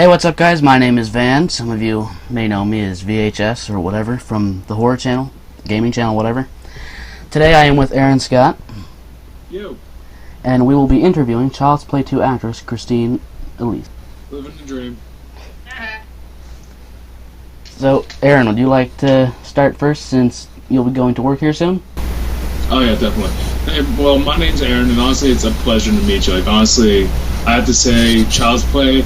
Hey, what's up, guys? My name is Van. Some of you may know me as VHS or whatever from the horror channel, gaming channel, whatever. Today I am with Aaron Scott. Yo. And we will be interviewing Child's Play 2 actress Christine Elise. Living the dream. So, Aaron, would you like to start first since you'll be going to work here soon? Oh yeah, definitely. Hey, well, my name's Aaron, and honestly, it's a pleasure to meet you. Like, honestly, I have to say, Child's Play,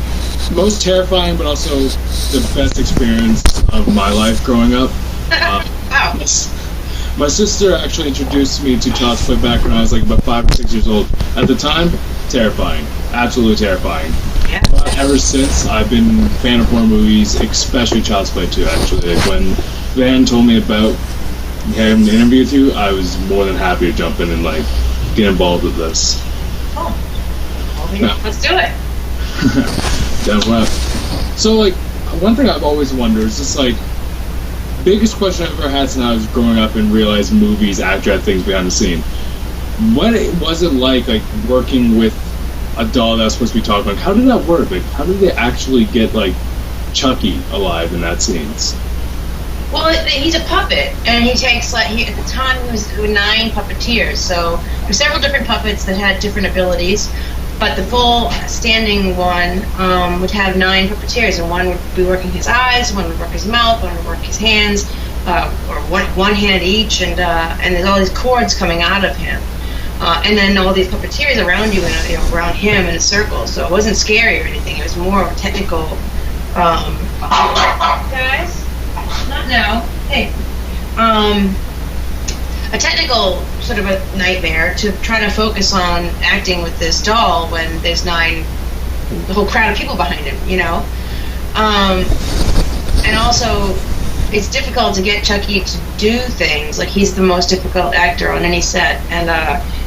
most terrifying, but also the best experience of my life growing up. My sister actually introduced me to Child's Play back when I was like about 5 or 6 years old. At the time, terrifying, absolutely terrifying. Yeah. But ever since, I've been a fan of horror movies, especially Child's Play 2. Actually, like when Van told me about having an interview with you, I was more than happy to jump in and like get involved with this. Oh, well, let's do it. Damn right. So, like, one thing I've always wondered is just like, biggest question I've ever had since I was growing up and realized movies, actor had things behind the scene. What was it like working with a doll that was supposed to be talking? Like, how did that work? Like, how did they actually get like Chucky alive in that scenes? Well, he's a puppet, and he takes at the time he was 9 puppeteers. So there's several different puppets that had different abilities, but the full standing one would have 9 puppeteers, and one would be working his eyes, one would work his mouth, one would work his hands, or one hand each, and there's all these cords coming out of him, and then all these puppeteers around you and around him in a circle. So it wasn't scary or anything. It was more technical. Guys. Not now. Hey. A technical sort of a nightmare to try to focus on acting with this doll when there's the whole crowd of people behind him, you know? And also, it's difficult to get Chucky to do things. Like, he's the most difficult actor on any set. And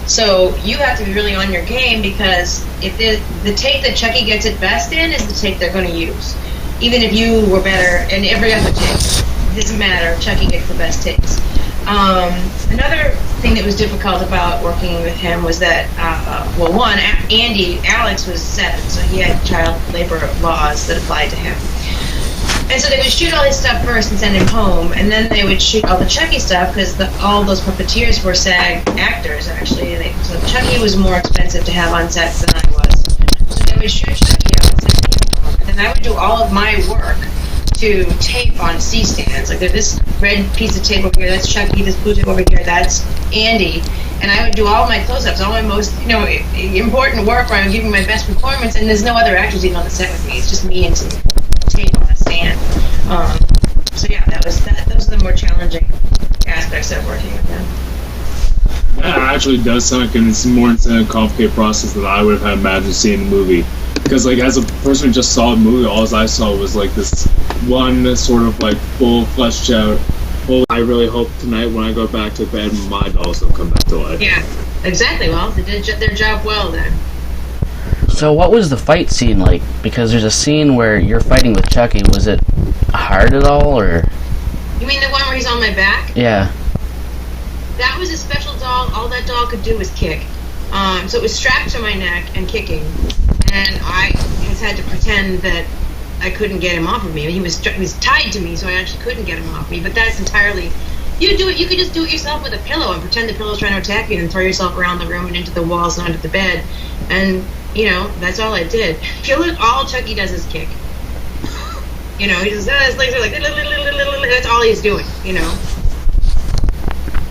so you have to be really on your game, because if the take that Chucky gets it best in is the take they're going to use. Even if you were better in every other take, it doesn't matter. Chucky gets the best takes. Another thing that was difficult about working with him was that, Alex was 7, so he had child labor laws that applied to him. And so they would shoot all his stuff first and send him home, and then they would shoot all the Chucky stuff, because all those puppeteers were SAG actors, actually. So Chucky was more expensive to have on set than I was. So they would shoot Chucky out and send him home, and then I would do all of my work to tape on C-stands. Like, there's this red piece of tape over here, that's Chucky, this blue tape over here, that's Andy. And I would do all my close-ups, all my most, important work where I'm giving my best performance, and there's no other actors even on the set with me. It's just me and some tape on a stand. So yeah, those are the more challenging aspects of working with them. That actually does sound like it's more complicated process than I would have imagined seeing the movie. Because, like, as a person who just saw the movie, all I saw was, like, this one sort of, like, full fleshed out, I really hope tonight when I go back to bed, my dolls will come back to life. Yeah, exactly. Well, they did their job well then. So what was the fight scene like? Because there's a scene where you're fighting with Chucky. Was it hard at all, or? You mean the one where he's on my back? Yeah. That was a special doll. All that doll could do was kick. So it was strapped to my neck and kicking. And I just had to pretend that I couldn't get him off of me. He was tied to me, so I actually couldn't get him off me. But that's entirely... You could just do it yourself with a pillow and pretend the pillow's trying to attack you, and throw yourself around the room and into the walls and under the bed. And, that's all I did. If you look, all Chucky does is kick. He just, his legs are like... That's all he's doing,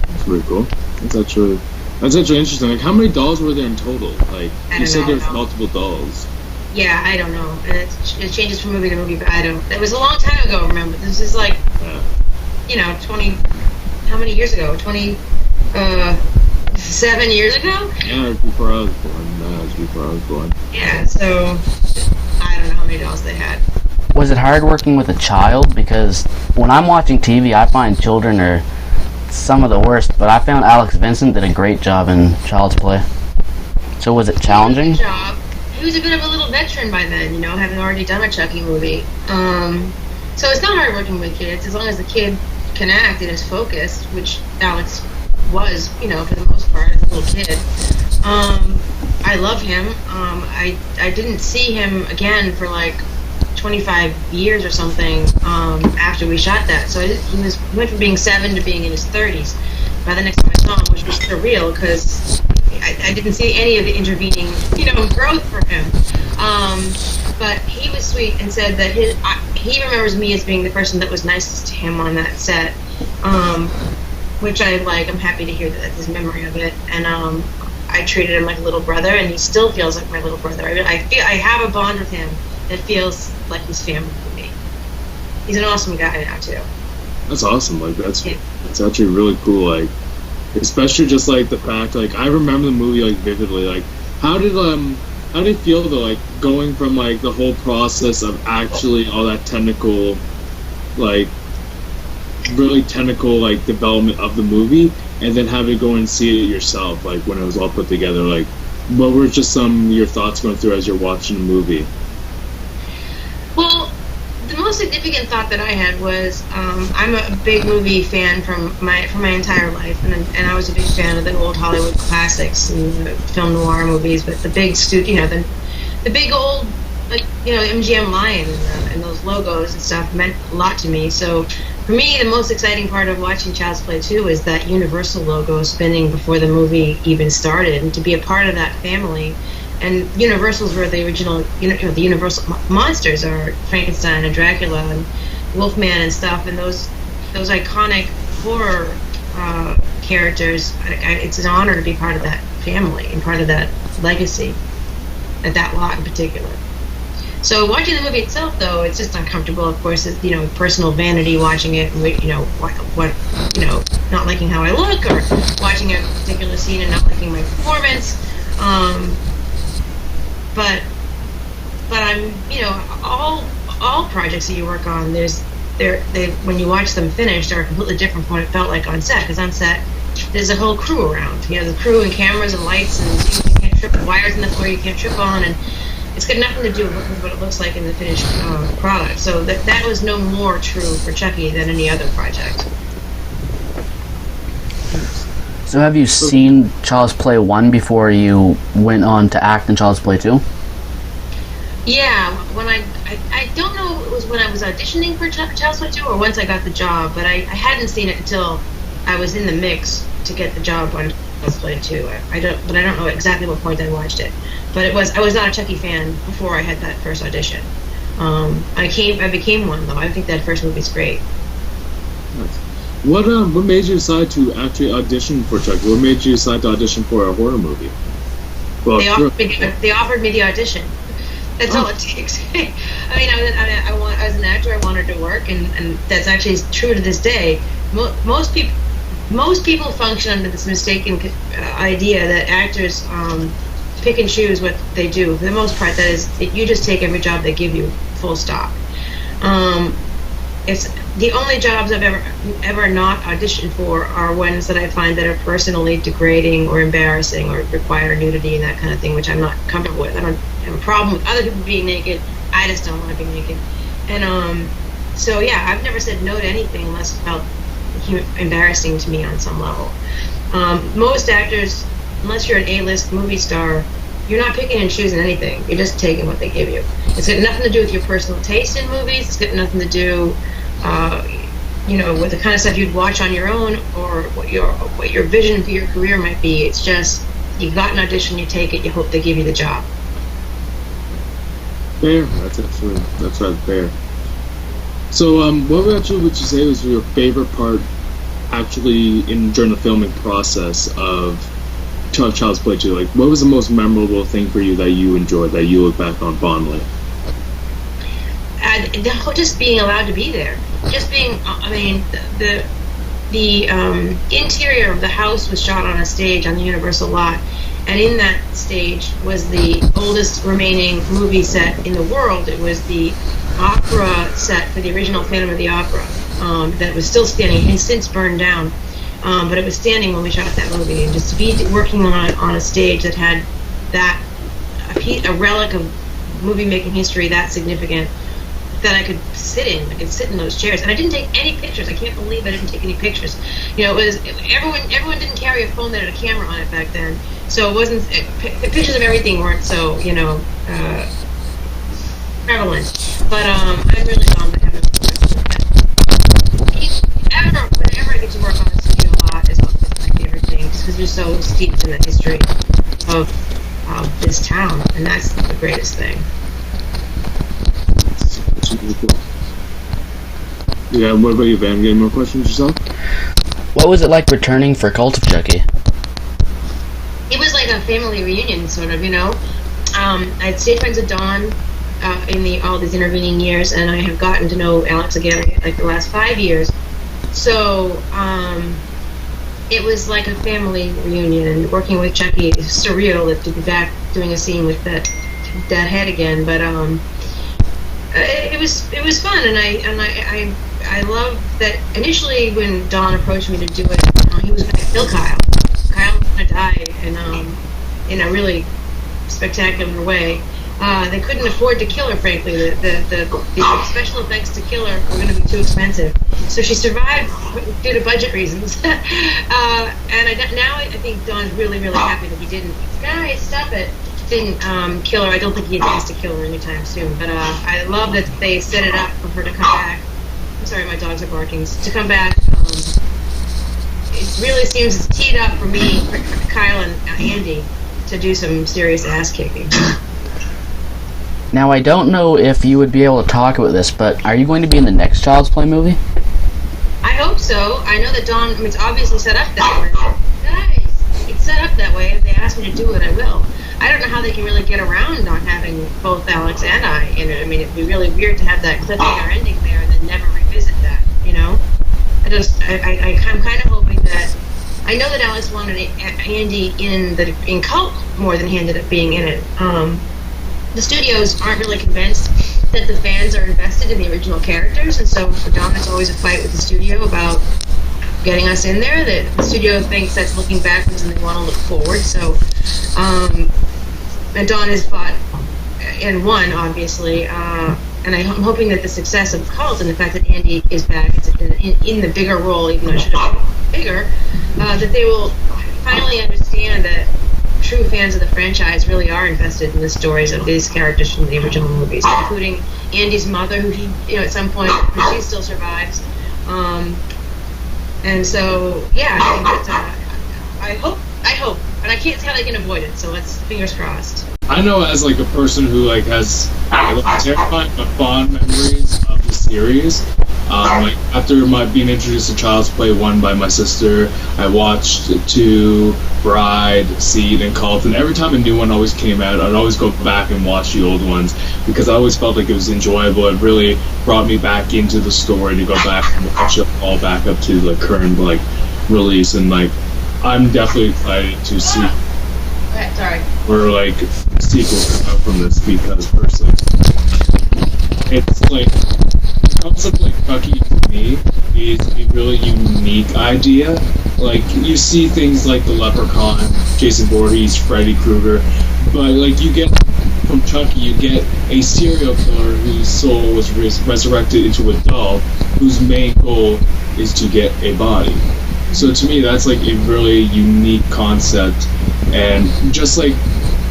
That's pretty cool. That's actually interesting. Like, how many dolls were there in total? Like, you said there's multiple dolls. Yeah, I don't know. And it changes from movie to movie, but I don't... It was a long time ago, remember? This is like, 20... How many years ago? 7 years ago? Yeah, it was before I was born. Yeah, so... I don't know how many dolls they had. Was it hard working with a child? Because when I'm watching TV, I find children are some of the worst, but I found Alex Vincent did a great job in Child's Play. So was it challenging? He did a good job. He was a bit of a little veteran by then, having already done a Chucky movie. So it's not hard working with kids, as long as the kid can act and is focused, which Alex was, for the most part, as a little kid. I love him. I didn't see him again for like 25 years or something after we shot that. So he went from being 7 to being in his 30s by the next time I saw him, which was surreal because I didn't see any of the intervening, growth for him. But he was sweet and said that he remembers me as being the person that was nicest to him on that set, which I like. I'm happy to hear that his memory of it. And I treated him like a little brother, and he still feels like my little brother. I have a bond with him that feels like he's family to me. He's an awesome guy now too. That's awesome. Like that's actually really cool. Like, especially just like the fact, like I remember the movie like vividly. Like, how did it feel though? Like going from like the whole process of actually all that technical, like really technical like development of the movie, and then having to go and see it yourself. Like when it was all put together. Like, what were just some of your thoughts going through as you're watching the movie? Well, the most significant thought that I had was I'm a big movie fan from my entire life, and I was a big fan of the old Hollywood classics and the film noir movies, but the big studio, the big old MGM Lion and those logos and stuff meant a lot to me. So for me, the most exciting part of watching Child's Play 2 is that Universal logo spinning before the movie even started, and to be a part of that family. And Universals were the original, the Universal monsters are Frankenstein and Dracula and Wolfman and stuff, and those iconic horror characters. It's an honor to be part of that family and part of that legacy, at that lot in particular. So watching the movie itself, though, it's just uncomfortable. Of course, it's, personal vanity watching it, and not liking how I look, or watching a particular scene and not liking my performance. But I'm, all projects that you work on, when you watch them finished, are completely different from what it felt like on set. Because on set, there's a whole crew around. The crew and cameras and lights, and you can't trip wires in the floor you can't trip on, and it's got nothing to do with what it looks like in the finished product. So that was no more true for Chucky than any other project. So have you seen Child's Play 1 before you went on to act in Child's Play 2? Yeah, when I don't know if it was when I was auditioning for Child's Play 2 or once I got the job, but I hadn't seen it until I was in the mix to get the job on Child's Play 2. I don't know exactly what point I watched it, but I was not a Chucky fan before I had that first audition. I became one though. I think that first movie's great. Nice. What made you decide to actually audition for Chucky? What made you decide to audition for a horror movie? Well, they offered me the audition. That's all it takes. I mean, as an actor, I wanted to work, and that's actually true to this day. Most people function under this mistaken idea that actors pick and choose what they do. For the most part, that is, you just take every job they give you, full stop. It's the only jobs I've ever not auditioned for are ones that I find that are personally degrading or embarrassing or require nudity and that kind of thing, which I'm not comfortable with. I don't have a problem with other people being naked. I just don't want to be naked. And so yeah, I've never said no to anything unless it felt embarrassing to me on some level. Most actors, unless you're an A-list movie star, you're not picking and choosing anything. You're just taking what they give you. It's got nothing to do with your personal taste in movies. It's got nothing to do, with the kind of stuff you'd watch on your own or what your vision for your career might be. It's just, you got an audition, you take it, you hope they give you the job. Fair. That's right, fair. So, what would you say was your favorite part, actually, during the filming process of Child's Play 2? Like, what was the most memorable thing for you that you enjoyed, that you look back on fondly? Just being allowed to be there. Just being, the interior of the house was shot on a stage on the Universal lot, and in that stage was the oldest remaining movie set in the world. It was the opera set for the original Phantom of the Opera that was still standing. It's since burned down. But it was standing when we shot that movie, and just to be working on a stage that had a relic of movie making history that significant, that I could sit in those chairs, and I didn't take any pictures. I can't believe I didn't take any pictures. Everyone didn't carry a phone that had a camera on it back then, so it wasn't pictures of everything weren't so prevalent. But I'm really bummed I haven't. Whenever I get to work on the studio a lot is always my favorite thing, just because we're so steeped in the history of this town, and that's the greatest thing. Yeah, what about you, Van? Any more questions yourself? What was it like returning for Cult of Chucky? It was like a family reunion, sort of, you know. I'd stayed friends with Dawn in all these intervening years, and I have gotten to know Alex again like the last 5 years. So it was like a family reunion, and working with Chucky is surreal to be back doing a scene with that head again. But it was fun, and I love that initially when Dawn approached me to do it, he was going to kill Kyle. Kyle was going to die in a really spectacular way. They couldn't afford to kill her, frankly. The special effects to kill her were going to be too expensive. So she survived due to budget reasons. And now I think Dawn's really, really happy that he didn't. Guys, stop it. Didn't kill her. I don't think he intends to kill her anytime soon. But I love that they set it up for her to come back. I'm sorry, my dogs are barking. To come back. It really seems it's teed up for me, for Kyle and Andy, to do some serious ass kicking. Now, I don't know if you would be able to talk about this, but are you going to be in the next Child's Play movie? I hope so. I know that Dawn, it's obviously set up that way. Guys, it's set up that way. If they ask me to do it, I will. I don't know how they can really get around not having both Alex and I in it. I mean, it'd be really weird to have that cliffhanger ending there and then never revisit that, you know? I'm kind of hoping that, I know that Alex wanted Andy in Cult more than he ended up being in it. The studios aren't really convinced that the fans are invested in the original characters, and so for Dawn, it's always a fight with the studio about getting us in there. That the studio thinks that's looking backwards and they want to look forward. So, and Dawn has fought and won, obviously, and I'm hoping that the success of Cult and the fact that Andy is back in the bigger role, even though it should have been bigger, that they will finally understand that true fans of the franchise really are invested in the stories of these characters from the original movies, including Andy's mother, who he, at some point, she still survives. And so, yeah, I think that, I hope, and I can't see how they can avoid it, so let's, fingers crossed. I know as like a person who like has terrifying but fond memories of the series. Like after being introduced to Child's Play 1 by my sister, I watched 2, Bride, Seed, and Cult, and every time a new one always came out, I'd always go back and watch the old ones because I always felt like it was enjoyable. It really brought me back into the story to go back and watch it all back up to the current like release, and like I'm definitely excited to see where like sequels come out from this because personally it's like the concept like Chucky to me is a really unique idea. Like you see things like the Leprechaun, Jason Voorhees, Freddy Krueger, but like you get from Chucky you get a serial killer whose soul was resurrected into a doll whose main goal is to get a body. So to me that's like a really unique concept, and just like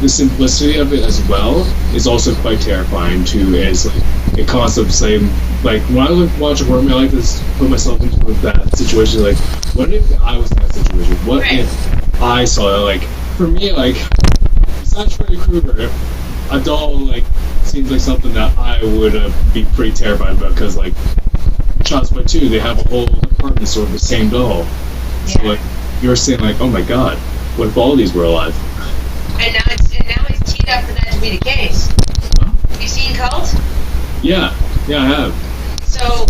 the simplicity of it as well is also quite terrifying too, as like a concept saying like when I watch a horror movie I like to put myself into that situation, like what if I was in that situation, what if I saw it? Like for me, like besides Freddy Krueger, if a doll like seems like something that I would be pretty terrified about, because like Child's Play 2 they have a whole apartment store of the same doll. So like you're saying like, oh my god, what if all these were alive? And now it's teed up for that to be the case. Have you seen Cult? Yeah, I have. So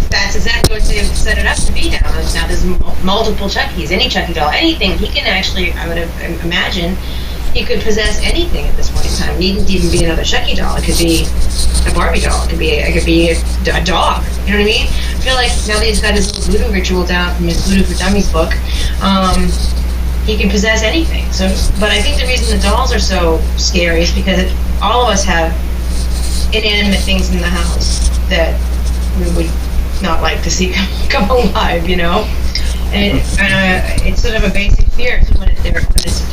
that's exactly what they've set it up to be now. Now there's multiple Chuckies, any Chucky doll, anything. He can actually, I would imagine, he could possess anything at this point in time. It needn't even be another Chucky doll. It could be a Barbie doll. It could be a dog. You know what I mean? I feel like now that he's got his little voodoo ritual down from his Voodoo for Dummies book, he can possess anything. So, but I think the reason the dolls are so scary is because all of us have inanimate things in the house that we would not like to see come alive, you know? And it's sort of a basic fear when it's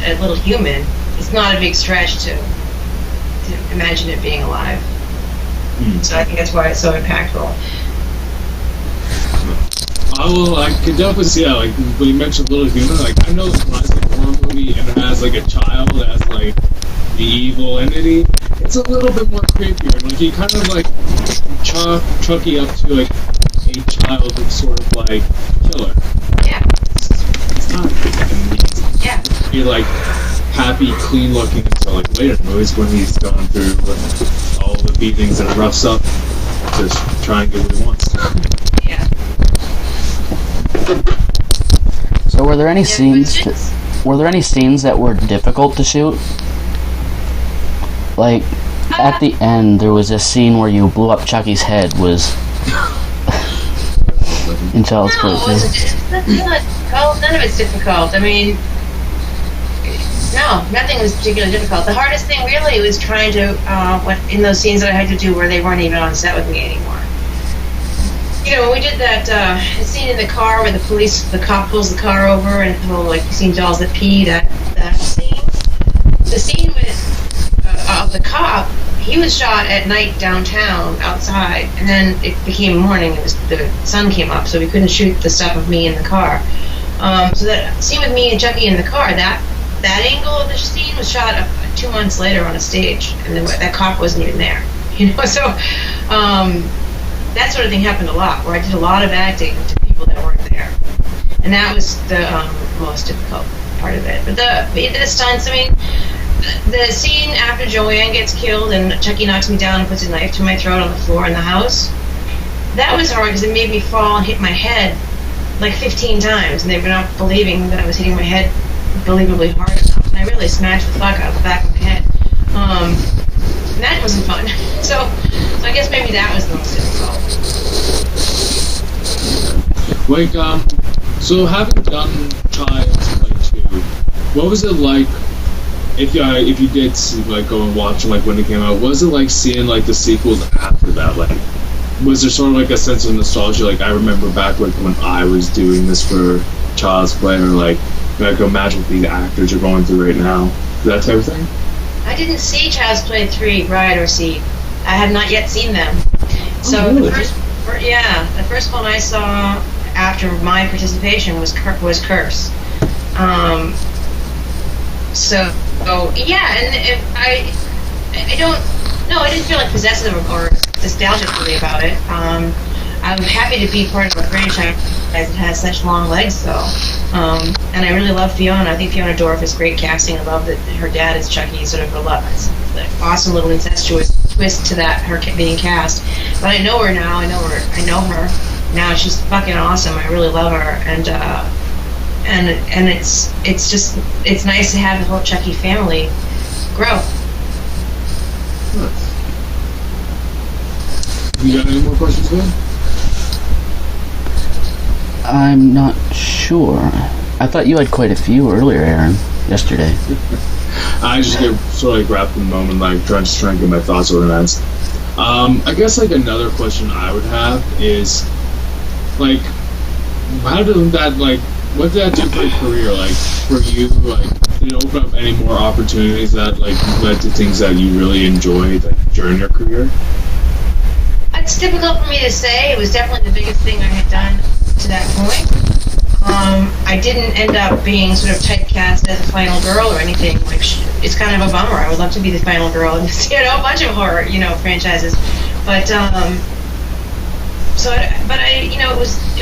a little human. It's not a big stretch to imagine it being alive. So I think that's why it's so impactful. I could definitely see that. Like when you mentioned Little Human, like I know when it's a horror movie and it has like a child as like the evil entity, it's a little bit more creepier. Like you kind of like chalk Chucky up to like a child that's sort of like killer. Yeah. It's not. Yeah. Be like happy, clean looking until like later in movies when he's going through all the beatings and rough stuff, just try and get what he wants. Yeah. So were there any scenes? Were there any scenes that were difficult to shoot? Like at the end, there was this scene where you blew up Chucky's head. Was in Child's Play too. None of it's difficult. I mean, no, nothing was particularly difficult. The hardest thing really was trying to, in those scenes that I had to do where they weren't even on set with me anymore. You know, when we did that scene in the car where the cop pulls the car over and like you've seen dolls that pee, that scene. The scene of the cop, he was shot at night downtown outside, and then it became morning. The sun came up, so we couldn't shoot the stuff of me in the car. So that scene with me and Chucky in the car, that angle of the scene was shot 2 months later on a stage, and that cop wasn't even there. You know, so that sort of thing happened a lot, where I did a lot of acting to people that weren't there, and that was the most difficult part of it. But the stunts, I mean, the scene after Joanne gets killed and Chucky knocks me down and puts a knife to my throat on the floor in the house, that was hard because it made me fall and hit my head like 15 times, and they were not believing that I was hitting my head believably hard enough, and I really smashed the fuck out of the back of my head. And that wasn't fun. So I guess maybe that was the most difficult. Like, so having done Child's Play 2, what was it like if you did see, like, go and watch them, like, when it came out? What was it like seeing, like, the sequels after that? Like, was there sort of, like, a sense of nostalgia? Like, I remember back, like, when I was doing this for Child's Play, or, like, I can imagine what these actors are going through right now. That type of thing? I didn't see Child's Play 3, Bride or Seed. I have not yet seen them. So really? the first one I saw after my participation was Curse. And I didn't feel like possessive or nostalgic really about it. I'm happy to be part of a franchise that has such long legs, though. And I really love Fiona. I think Fiona Dorff is great casting. I love that her dad is Chucky. Sort of it's an awesome little incestuous twist to that, her being cast. But I know her now. I know her now. She's fucking awesome. I really love her, and it's nice to have the whole Chucky family grow. Nice. You got any more questions, Ben? I'm not sure. I thought you had quite a few earlier, Aaron, yesterday. I just get sort of like wrapped in the moment, like trying to get my thoughts organized. I guess like another question I would have is like, how did that like, what did that do for your career? Like for you, like did it open up any more opportunities that like led to things that you really enjoyed like during your career? It's difficult for me to say. It was definitely the biggest thing I had done to that point. I didn't end up being sort of typecast as a final girl or anything. Like, it's kind of a bummer. I would love to be the final girl in a bunch of horror, franchises. But it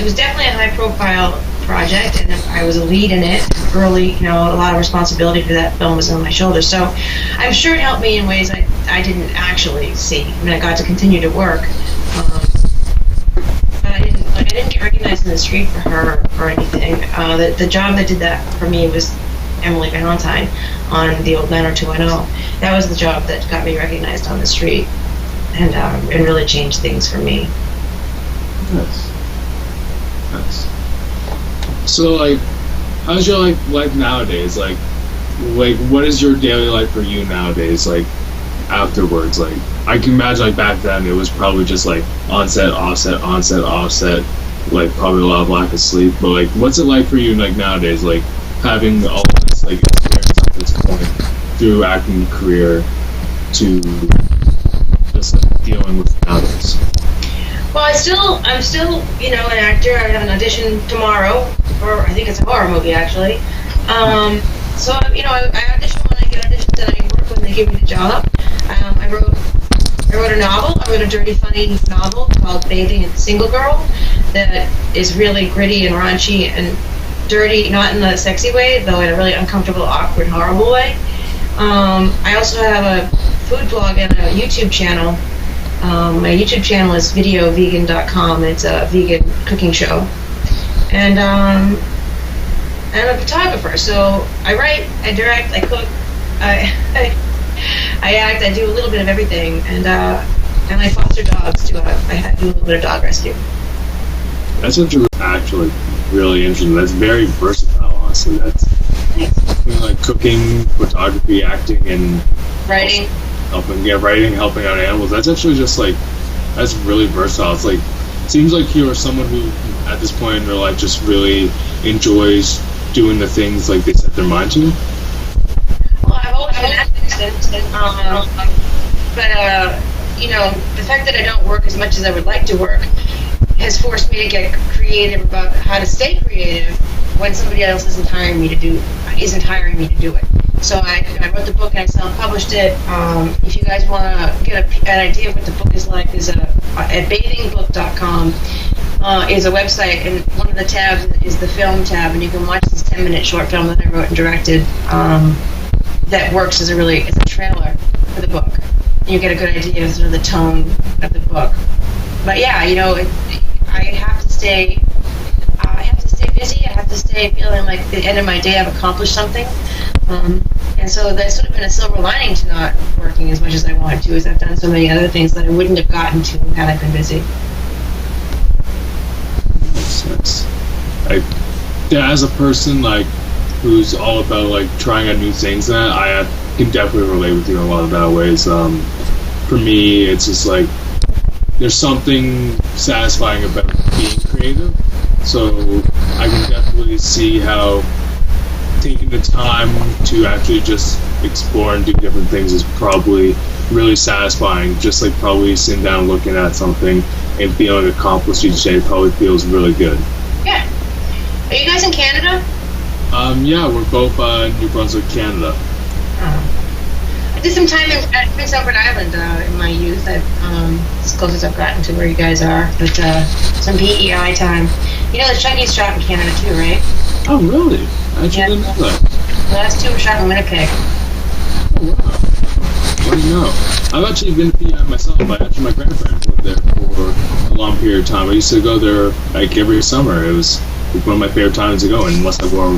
was definitely a high-profile project, and I was a lead in it early. A lot of responsibility for that film was on my shoulders. So I'm sure it helped me in ways I didn't actually see. I mean, I got to continue to work. I didn't get recognized in the street for her or anything. The job that did that for me was Emily Valentine on the old 90210. That was the job that got me recognized on the street, and it really changed things for me. Nice. So, like, how's your life nowadays? Like, what is your daily life for you nowadays? Like, afterwards, like, I can imagine like back then it was probably just like onset, offset, like probably a lot of lack of sleep. But like, what's it like for you like nowadays? Like having all of this like experience at this point through acting career to just like dealing with nowadays? Well, I'm still, an actor. I have an audition tomorrow for, I think it's a horror movie, actually. So, I audition when I get auditions, and I work when they give me the job. I wrote a novel. I wrote a dirty, funny novel called Bathing and Single Girl that is really gritty and raunchy and dirty, not in a sexy way, though in a really uncomfortable, awkward, horrible way. I also have a food blog and a YouTube channel. My YouTube channel is videovegan.com. It's a vegan cooking show. And I'm a photographer, so I write, I direct, I cook, I act, I do a little bit of everything, and I foster dogs too. I do a little bit of dog rescue. That's actually really interesting. That's very versatile, honestly. That's like cooking, photography, acting, and writing. Writing, helping out animals. That's actually just like, that's really versatile. It's like, seems like you're someone who, at this point in their life, just really enjoys doing the things like they set their mind to. Well, I've always been active, but the fact that I don't work as much as I would like to work has forced me to get creative about how to stay creative when somebody else isn't hiring me to do it. So I wrote the book and I self-published it. If you guys want to get an idea of what the book is like, is at bathingbook.com is a website, and one of the tabs is the film tab, and you can watch this 10-minute short film that I wrote and directed that works as a trailer for the book. You get a good idea of sort of the tone of the book. But yeah, I have to stay busy. I have to stay feeling like at the end of my day I've accomplished something. And so that's sort of been a silver lining to not working as much as I wanted to, is I've done so many other things that I wouldn't have gotten to had I been busy. Makes sense. As a person who's all about trying out new things, I can definitely relate with you in a lot of that ways. For me, it's just there's something satisfying about being creative. So I can definitely see how taking the time to actually just explore and do different things is probably really satisfying. Just probably sitting down and looking at something and feeling accomplished each day probably feels really good. Yeah. Are you guys in Canada? Yeah, we're both New Brunswick, Canada. I did some time at Prince Edward Island in my youth. As close as I've gotten to where you guys are, but some PEI time. The Chucky's shot in Canada too, right? Oh, really? I actually didn't know that. The last two were shot in Winnipeg. Oh, wow. What do you know? I've actually been to PEI myself. My grandparents lived there for a long period of time. I used to go there every summer. It was one of my favorite times to go, unless I wore a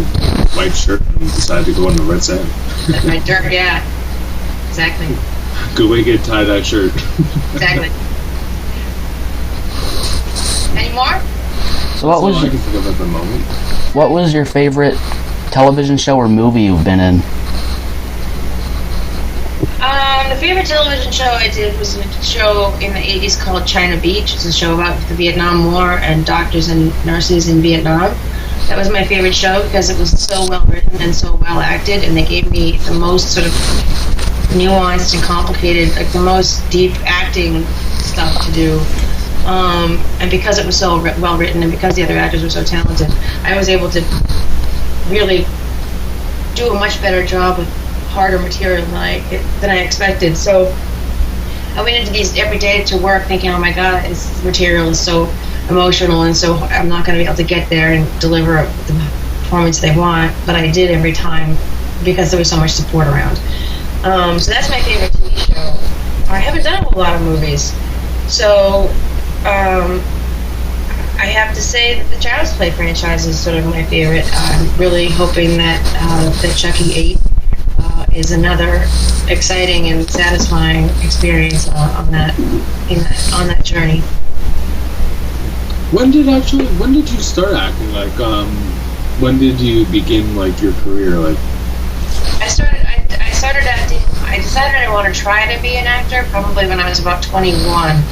white shirt and decided to go in the red sand. My dirt, yeah. Exactly. Good way to get a tie-dye shirt. Exactly. Any more? So what was I can think of at the moment. What was your favorite television show or movie you've been in? The favorite television show I did was a show in the 80s called China Beach. It's a show about the Vietnam War and doctors and nurses in Vietnam. That was my favorite show because it was so well written and so well acted, and they gave me the most sort of nuanced and complicated, the most deep acting stuff to do. And because it was so well written and because the other actors were so talented, I was able to really do a much better job with harder material than I expected. So I went into these every day to work thinking, oh my God, this material is so emotional, and so I'm not going to be able to get there and deliver the performance they want, but I did every time because there was so much support around. So that's my favorite TV show. I haven't done a whole lot of movies, so I have to say that the Child's Play franchise is sort of my favorite. I'm really hoping that Chucky 8 is another exciting and satisfying experience on that journey. When did you start acting? When did you begin your career? I started acting. I decided I want to try to be an actor probably when I was about 21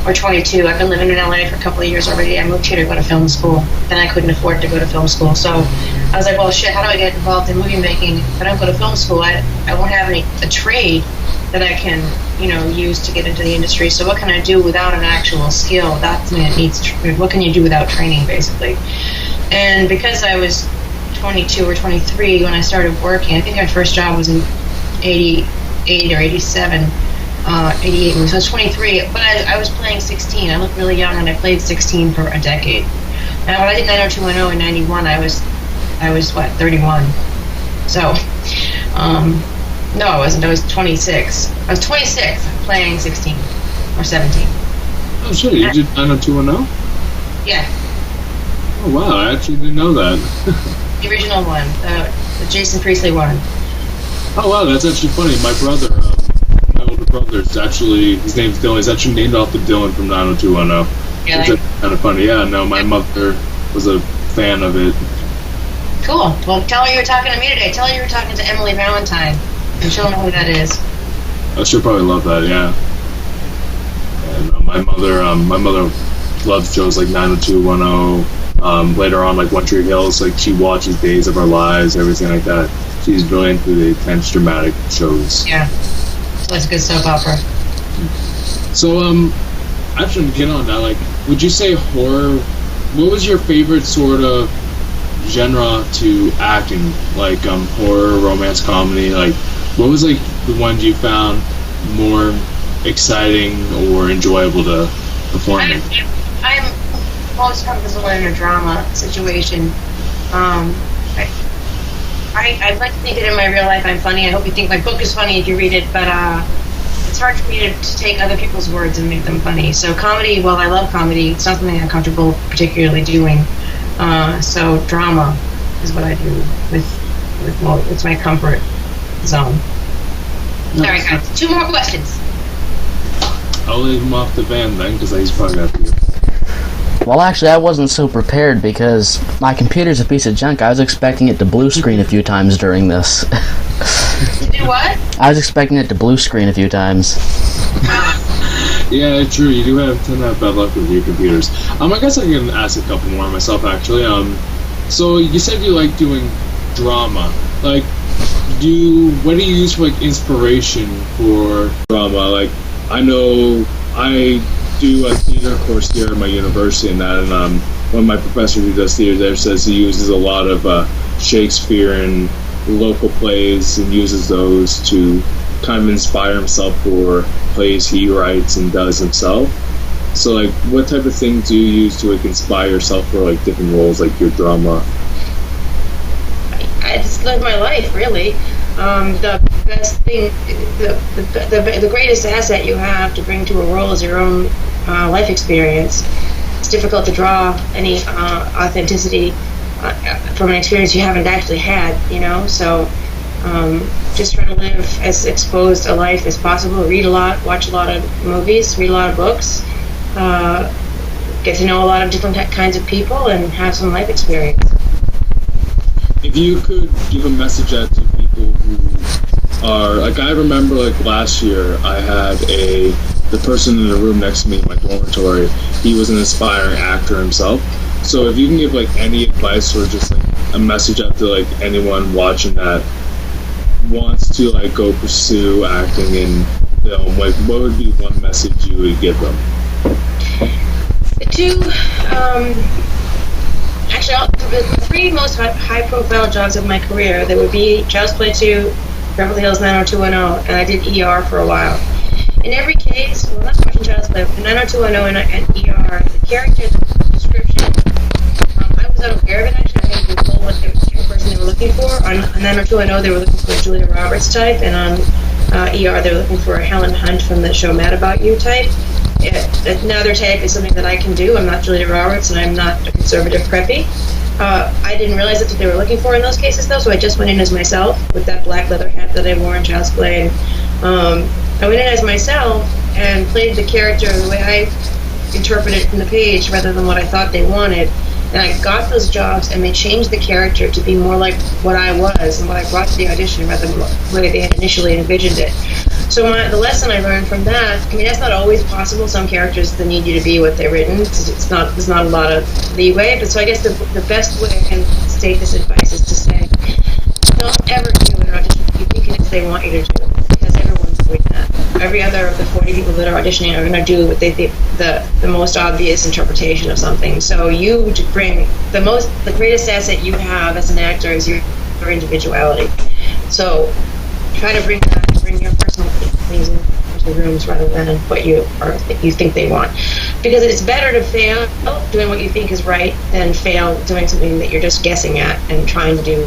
or 22. I've been living in LA for a couple of years already. I moved here to go to film school. Then I couldn't afford to go to film school, so I was like, well, shit, how do I get involved in movie making? If I don't go to film school, I won't have a trade that I can, use to get into the industry. So what can I do without an actual skill? That's when it needs. What can you do without training, basically? And because I was 22 or 23 when I started working, I think my first job was in 88 or 87, 88. So I was 23, but I was playing 16. I looked really young, and I played 16 for a decade. And when I did 90210 in 91, I was what, 31? So, no, I wasn't. I was 26. I was 26 playing 16 or 17. Oh, sure. You did 90210? Yeah. Oh, wow. I actually didn't know that. The original one, the Jason Priestley one. Oh, wow. That's actually funny. My brother, my older brother, his name's Dylan. He's actually named off the Dylan from 90210. Really? Which is kind of funny. Yeah, no, my mother was a fan of it. Cool. Well, tell her you were talking to me today. Tell her you were talking to Emily Valentine, and she'll know who that is. Oh, she'll probably love that. Yeah. And my mother loves shows like 90210. Later on, like One Tree Hills, like she watches Days of Our Lives, everything like that. She's really into the intense, dramatic shows. Yeah. So it's a good soap opera. So, actually, get on that. Like, would you say horror? What was your favorite sort of genre to acting? Like, horror, romance, comedy. Like, what was like the ones you found more exciting or enjoyable to perform in? I'm most comfortable in a drama situation. I'd like to think that in my real life I'm funny. I hope you think my book is funny if you read it, but it's hard for me to take other people's words and make them funny. So comedy, well, I love comedy. It's not something I'm comfortable particularly doing. So drama is what I do with it's my comfort zone. All right, guys, 2 more questions. I'll leave him off the van then, because he's probably after you. Well, actually, I wasn't so prepared because my computer's a piece of junk. I was expecting it to blue screen a few times during this. To do what? I was expecting it to blue screen a few times. Yeah, true. You do tend to have bad luck with your computers. I guess I can ask a couple more myself, actually. So you said you like doing drama. Like, what do you use for like inspiration for drama? Like, I know I do a theater course here at my university and that, and one of my professors who does theater there says he uses a lot of Shakespeare and local plays and uses those to kind of inspire himself for plays he writes and does himself. So like, what type of things do you use to like inspire yourself for like different roles, like your drama? I just live my life, really. The best thing, the greatest asset you have to bring to a role is your own life experience. It's difficult to draw any authenticity from an experience you haven't actually had, so just try to live as exposed a life as possible. Read a lot, watch a lot of movies, read a lot of books, get to know a lot of different kinds of people, and have some life experience. If you could give a message out to people who are, like, I remember, like, last year, I had the person in the room next to me in my dormitory, he was an aspiring actor himself. So if you can give, like, any advice or just, like, a message out to, like, anyone watching that wants to, like, go pursue acting in film, like, what would be one message you would give them? The 3 most high-profile jobs of my career, they would be Child's Play 2, Beverly Hills 90210, and I did ER for a while. In every case, well, not so much in Child's Play, but 90210 and ER, the character description, I was unaware of it, actually. I hadn't been told what type of person they were looking for. On 90210, they were looking for a Julia Roberts type, and on ER, they were looking for a Helen Hunt from the show Mad About You type. Another type is something that I can do. I'm not Julia Roberts, and I'm not a conservative preppy. I didn't realize that's what they were looking for in those cases, though, so I just went in as myself with that black leather hat that I wore in Child's Play. I went in as myself and played the character the way I interpreted it from the page rather than what I thought they wanted. And I got those jobs, and they changed the character to be more like what I was and what I brought to the audition rather than the way they had initially envisioned it. So the lesson I learned from that, I mean, that's not always possible. Some characters, they need you to be what they're written. There's not a lot of leeway. But so I guess the best way I can state this advice is to say, don't ever do an audition you think it is they want you to do, because everyone's doing that. every other of the 40 people that are auditioning are going to do what they think the most obvious interpretation of something. So you bring the greatest asset you have as an actor is your individuality. So try to bring your personal things into the rooms rather than what you think they want, because it's better to fail doing what you think is right than fail doing something that you're just guessing at and trying to do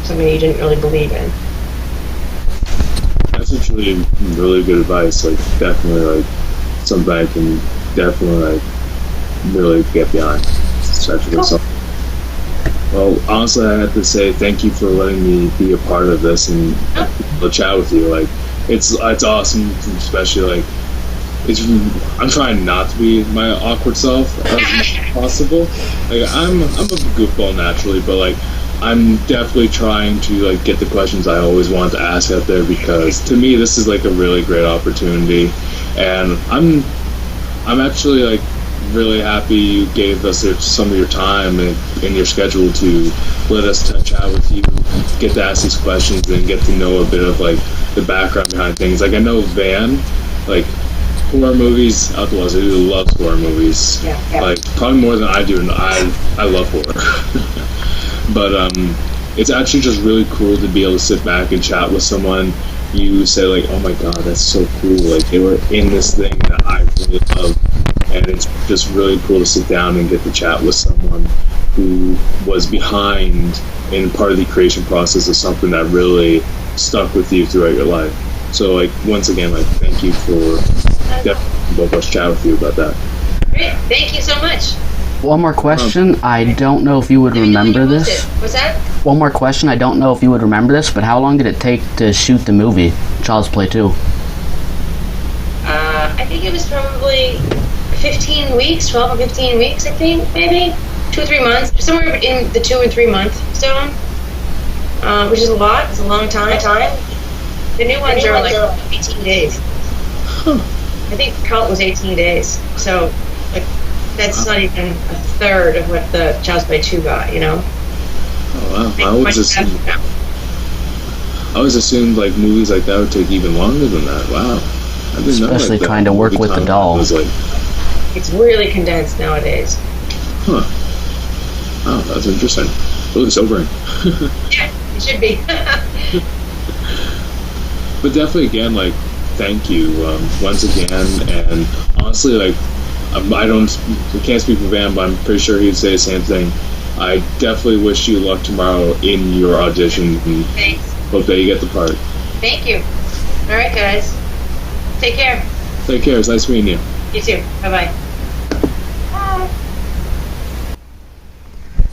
something you didn't really believe in. That's actually really good advice. Like, definitely, like, something I can definitely, like, really get behind. It's actually Cool. something. Well, honestly, I have to say thank you for letting me be a part of this and chat with you. Like, it's awesome, especially, like, I'm trying not to be my awkward self as much as possible. Like, I'm a goofball naturally, but, like, I'm definitely trying to, like, get the questions I always wanted to ask out there, because to me this is, like, a really great opportunity, and I'm actually, like, really happy you gave us some of your time in your schedule to let us chat with you, get to ask these questions, and get to know a bit of, like, the background behind things. Like, I know Van, like, horror movies out the wazoo, who loves horror movies. Yeah. Like, probably more than I do, and I love horror. But it's actually just really cool to be able to sit back and chat with someone. You say, like, oh my god, that's so cool, like, they were in this thing that I really love, and it's just really cool to sit down and get to chat with someone who was behind and part of the creation process of something that really stuck with you throughout your life. So, like, once again, like, thank you for definitely both of us chat with you about that. Great, thank you so much. One more question. I don't know if you would remember this. What's that? One more question. I don't know if you would remember this, but how long did it take to shoot the movie, Child's Play 2? I think it was probably 15 weeks, 12 or 15 weeks, I think, maybe 2 or 3 months, somewhere in the 2 and 3 month zone, which is a lot. It's a long time. The new ones are like 18 days. I think Cult was 18 days, so, like, that's not even a third of what the Child's Play 2 got, you know? Oh, wow. I always assumed, like, movies like that would take even longer than that. Wow. I didn't know, Especially like, trying to work with the doll. Was like, It's really condensed nowadays. huh. Oh, that's interesting. Really sobering. Yeah, it should be. But definitely, again, like, thank you once again. And honestly, like, I can't speak for Van, but I'm pretty sure he'd say the same thing. I definitely wish you luck tomorrow in your audition. And Thanks. hope that you get the part. Thank you. All right, guys. Take care. Take care. It's nice meeting you. You too. Bye-bye.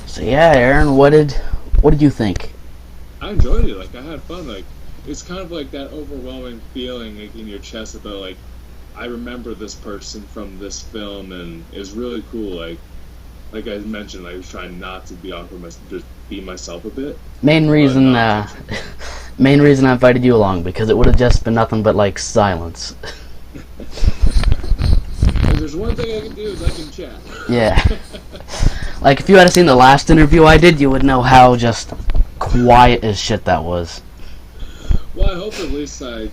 So yeah, Aaron, what did you think? I enjoyed it. Like, I had fun. Like, it's kind of like that overwhelming feeling, like, in your chest about, like, I remember this person from this film, and it was really cool. Like I mentioned, I was trying not to be awkward, just be myself a bit. Main reason I invited you along, because it would have just been nothing but, like, silence. If there's one thing I can do is I can chat. Yeah. Like, if you had seen the last interview I did, you would know how just quiet as shit that was. Well, I hope at least I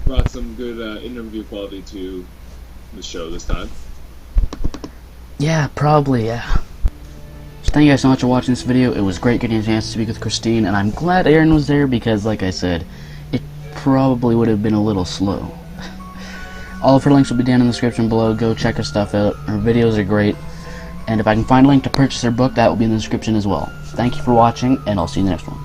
brought some good interview quality to the show this time. Yeah, probably, yeah. So thank you guys so much for watching this video. It was great getting a chance to speak with Christine, and I'm glad Aaron was there because, like I said, it probably would have been a little slow. All of her links will be down in the description below. Go check her stuff out. Her videos are great. And if I can find a link to purchase her book, that will be in the description as well. Thank you for watching, and I'll see you in the next one.